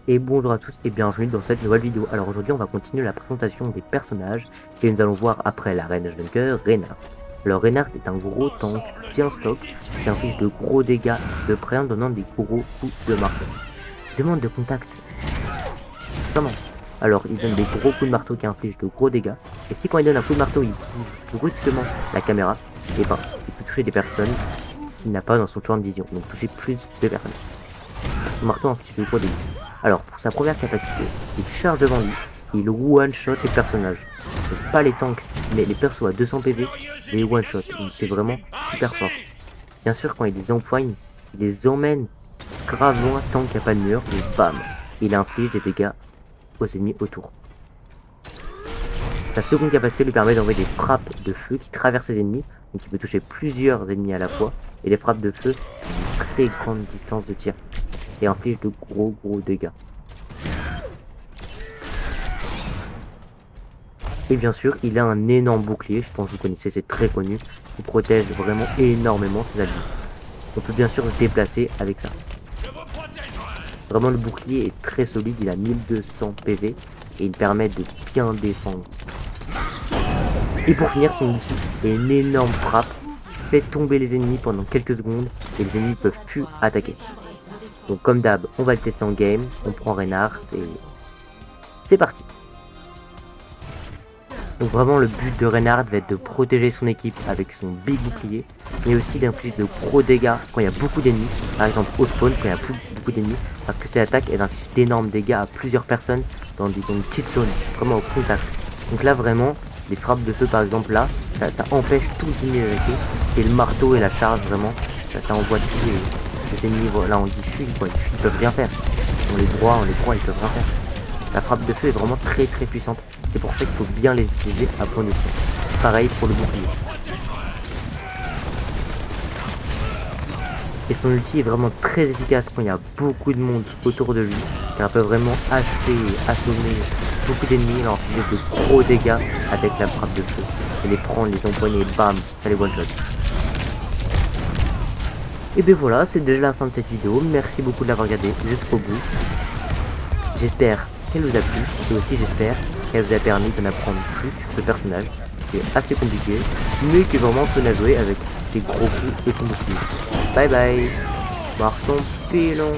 Et bonjour à tous et bienvenue dans cette nouvelle vidéo. Alors aujourd'hui on va continuer la présentation des personnages et nous allons voir après la reine Junker, Reinhardt. Alors Reinhardt est un gros tank bien stock qui inflige de gros dégâts de près en donnant des gros coups de marteau. Demande de contact, on s'en fiche, vraiment. Alors il donne des gros coups de marteau qui infligent de gros dégâts et si quand il donne un coup de marteau il bouge brusquement la caméra, et ben il peut toucher des personnes qu'il n'a pas dans son champ de vision, donc toucher plus de personnes. Son marteau inflige de gros dégâts. Alors, pour sa première capacité, il charge devant lui et il one-shot les personnages. Donc, pas les tanks, mais les persos à 200 PV, les one-shot. C'est vraiment super fort. Bien sûr, quand il les empoigne, il les emmène grave loin tant qu'il n'y a pas de mur, et bam, il inflige des dégâts aux ennemis autour. Sa seconde capacité lui permet d'envoyer des frappes de feu qui traversent les ennemis, donc il peut toucher plusieurs ennemis à la fois, et les frappes de feu ont une très grande distance de tir, et infligent de gros dégâts. Et bien sûr, il a un énorme bouclier, je pense que vous connaissez, c'est très connu, qui protège vraiment énormément ses alliés. On peut bien sûr se déplacer avec ça. Vraiment, le bouclier est très solide, il a 1200 PV et il permet de bien défendre. Et pour finir, son ulti est une énorme frappe qui fait tomber les ennemis pendant quelques secondes et les ennemis ne peuvent plus attaquer. Donc comme d'hab, on va le tester en game, on prend Reinhardt et c'est parti. Donc vraiment le but de Reinhardt va être de protéger son équipe avec son big bouclier, mais aussi d'infliger de gros dégâts quand il y a beaucoup d'ennemis, par exemple au spawn quand il y a beaucoup d'ennemis, parce que ses attaques elles infligent d'énormes dégâts à plusieurs personnes dans une petite zone, vraiment au contact. Donc là vraiment, les frappes de feu par exemple là, ça empêche tous les ennemis d'arrêter, et le marteau et la charge vraiment, ça envoie tous les ennemis, là on dit fuient quoi, ils peuvent rien faire. On les broie, ils peuvent rien faire. La frappe de feu est vraiment très puissante. C'est pour ça qu'il faut bien les utiliser à bon escient. Pareil pour le bouclier. Et son ulti est vraiment très efficace quand il y a beaucoup de monde autour de lui. Car elle peut vraiment achever et assommer beaucoup d'ennemis et leur infliger de gros dégâts avec la frappe de feu. Et les prendre, les empoigner et bam, ça les one-shot. Et bien voilà, c'est déjà la fin de cette vidéo. Merci beaucoup de l'avoir regardé jusqu'au bout. J'espère qu'elle vous a plu et aussi j'espère qu'elle vous a permis d'en apprendre plus sur ce personnage qui est assez compliqué mais qui est vraiment fun à jouer avec ses gros coups et son bouclier. Bye bye, marche ton pilon.